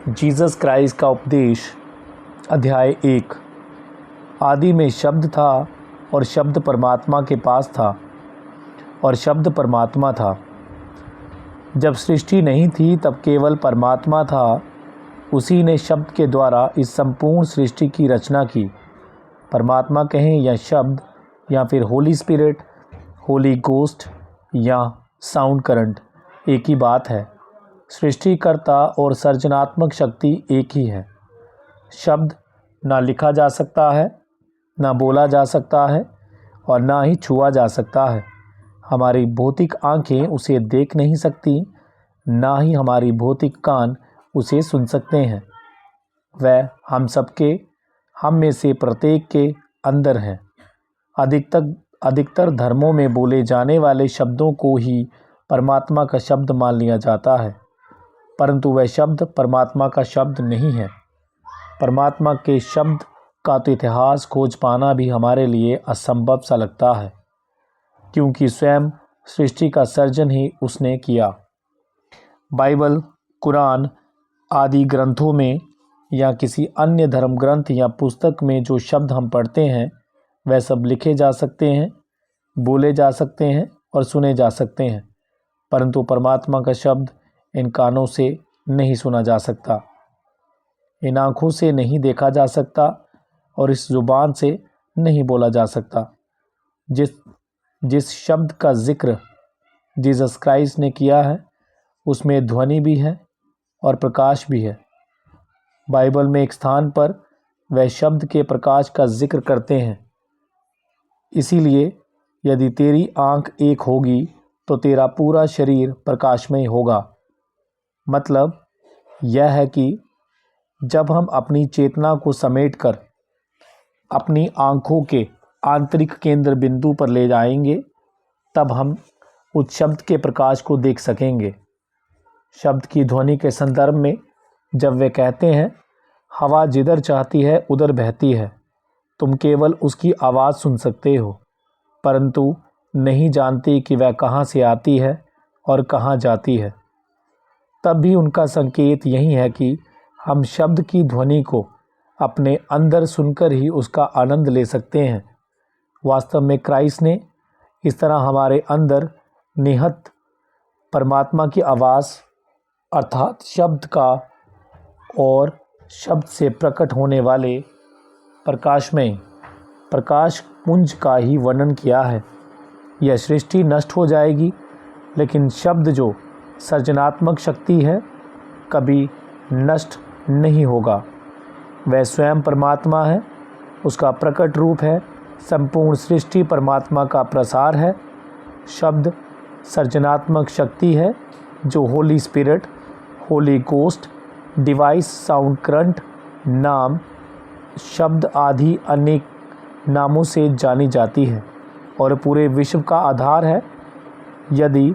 Jesus Christ का उपदेश अध्याय 1। आदि में शब्द था और शब्द परमात्मा के पास था और शब्द परमात्मा था। जब सृष्टि नहीं थी तब केवल परमात्मा था। उसी ने शब्द के द्वारा इस संपूर्ण सृष्टि की रचना की। परमात्मा कहें या शब्द या फिर होली स्पिरिट, होली गोस्ट या साउंड करंट, एक ही बात है। सृष्टिकर्ता और सर्जनात्मक शक्ति एक ही है। शब्द ना लिखा जा सकता है, ना बोला जा सकता है और ना ही छुआ जा सकता है। हमारी भौतिक आंखें उसे देख नहीं सकती, ना ही हमारी भौतिक कान उसे सुन सकते हैं। वह हम में से प्रत्येक के अंदर है। अधिकतर धर्मों में बोले जाने वाले शब्दों को ही परमात्मा का शब्द मान लिया जाता है, परंतु वह शब्द परमात्मा का शब्द नहीं है। परमात्मा के शब्द का तो इतिहास खोज पाना भी हमारे लिए असंभव सा लगता है, क्योंकि स्वयं सृष्टि का सर्जन ही उसने किया। बाइबल, कुरान आदि ग्रंथों में या किसी अन्य धर्म ग्रंथ या पुस्तक में जो शब्द हम पढ़ते हैं, वह सब लिखे जा सकते हैं, बोले जा सकते हैं और सुने जा सकते हैं, परंतु परमात्मा का शब्द इन कानों से नहीं सुना जा सकता, इन आँखों से नहीं देखा जा सकता और इस ज़ुबान से नहीं बोला जा सकता। जिस शब्द का जिक्र जीसस क्राइस्ट ने किया है, उसमें ध्वनि भी है और प्रकाश भी है। बाइबल में एक स्थान पर वह शब्द के प्रकाश का जिक्र करते हैं। इसीलिए यदि तेरी आँख एक होगी तो तेरा पूरा शरीर प्रकाशमय होगा। मतलब यह है कि जब हम अपनी चेतना को समेटकर अपनी आँखों के आंतरिक केंद्र बिंदु पर ले जाएंगे, तब हम उस शब्द के प्रकाश को देख सकेंगे। शब्द की ध्वनि के संदर्भ में जब वे कहते हैं, हवा जिधर चाहती है उधर बहती है, तुम केवल उसकी आवाज़ सुन सकते हो, परंतु नहीं जानते कि वह कहाँ से आती है और कहाँ जाती है, तब भी उनका संकेत यही है कि हम शब्द की ध्वनि को अपने अंदर सुनकर ही उसका आनंद ले सकते हैं। वास्तव में क्राइस्ट ने इस तरह हमारे अंदर निहित परमात्मा की आवाज़ अर्थात शब्द का और शब्द से प्रकट होने वाले प्रकाशमय प्रकाश पुंज का ही वर्णन किया है। यह सृष्टि नष्ट हो जाएगी, लेकिन शब्द जो सर्जनात्मक शक्ति है कभी नष्ट नहीं होगा। वह स्वयं परमात्मा है, उसका प्रकट रूप है। संपूर्ण सृष्टि परमात्मा का प्रसार है। शब्द सर्जनात्मक शक्ति है जो Holi spirit, Holi ghost, device sound current नाम शब्द आदि अनेक नामों से जानी जाती है और पूरे विश्व का आधार है। यदि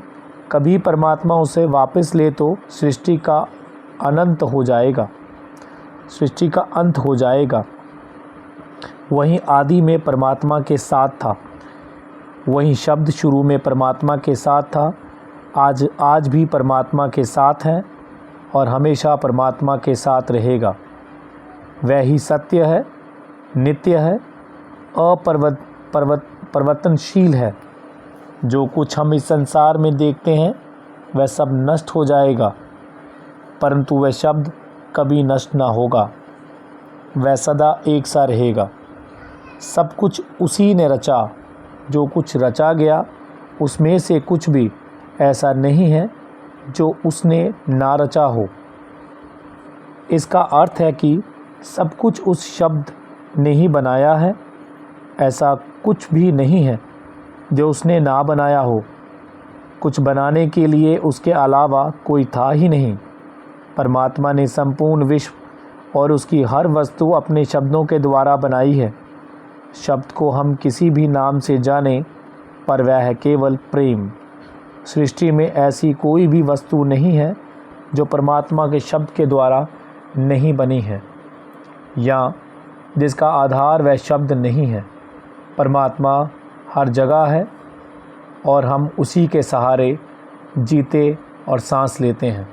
कभी परमात्मा उसे वापस ले तो सृष्टि का अंत हो जाएगा। वहीं आदि में परमात्मा के साथ था, वहीं शब्द शुरू में परमात्मा के साथ था, आज भी परमात्मा के साथ है और हमेशा परमात्मा के साथ रहेगा। वह ही सत्य है, नित्य है, परिवर्तनशील है। जो कुछ हम इस संसार में देखते हैं वह सब नष्ट हो जाएगा, परंतु वह शब्द कभी नष्ट ना होगा, वह सदा एक सा रहेगा। सब कुछ उसी ने रचा। जो कुछ रचा गया उसमें से कुछ भी ऐसा नहीं है जो उसने ना रचा हो। इसका अर्थ है कि सब कुछ उस शब्द ने ही बनाया है। ऐसा कुछ भी नहीं है जो उसने ना बनाया हो। कुछ बनाने के लिए उसके अलावा कोई था ही नहीं। परमात्मा ने संपूर्ण विश्व और उसकी हर वस्तु अपने शब्दों के द्वारा बनाई है। शब्द को हम किसी भी नाम से जानें, पर वह है केवल प्रेम। सृष्टि में ऐसी कोई भी वस्तु नहीं है जो परमात्मा के शब्द के द्वारा नहीं बनी है या जिसका आधार वह शब्द नहीं है। परमात्मा हर जगह है और हम उसी के सहारे जीते और सांस लेते हैं।